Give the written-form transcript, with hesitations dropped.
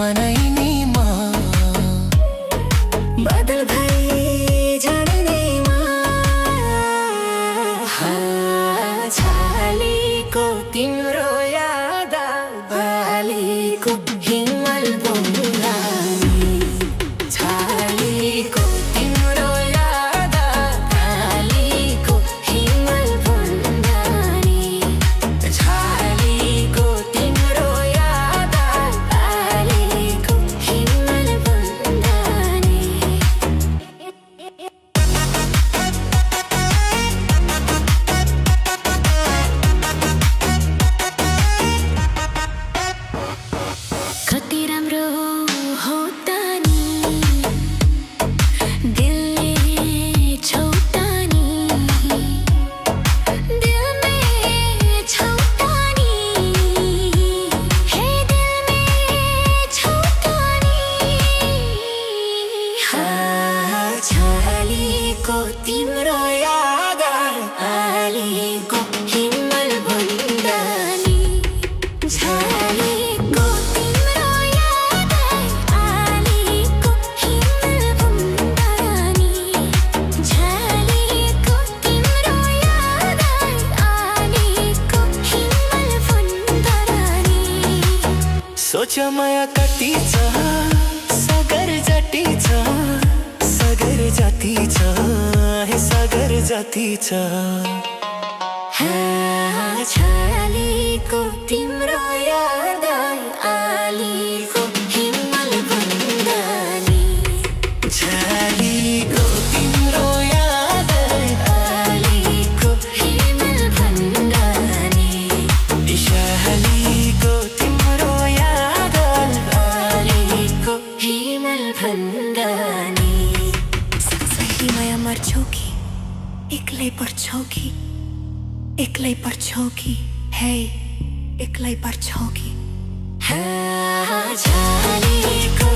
मनैनीमा बादल भई झर्नेमा छालीको तिम्रो याद बालीको हिमाल बुङ्गानी छालीको तिम्रो याद बालीको हिमाल बुङ्गानी छालीको तिम्रो याद बालीको हिमाल बुङ्गानी कति राम्रो हो त नि दिलले छौ त नि दिलमे छौ त नि हे दिलमे छौ त नि छालीको तिम्रो याद आलीको हिमाल बुङ्गानी छालीको तिम्रो याद आलीको हिमाल बुङ्गानी छालीको तिम्रो याद आलीको हिमाल बुङ्गानी सोच माया कति छ सागर जति छ सागर जति छ हे सागर जति छ छालीको तिम्रो याद आलीको हिमाल बुङ्गानी छालीको तिम्रो याद आलीको हिमाल बुङ्गानी छालीको तिम्रो याद आलीको हिमाल बुङ्गानी सँगसँगै माया मर्छौ कि एक्लै पर्छौ कि एक्लै पर्छौ कि हे एक्लै पर्छौ कि छालीको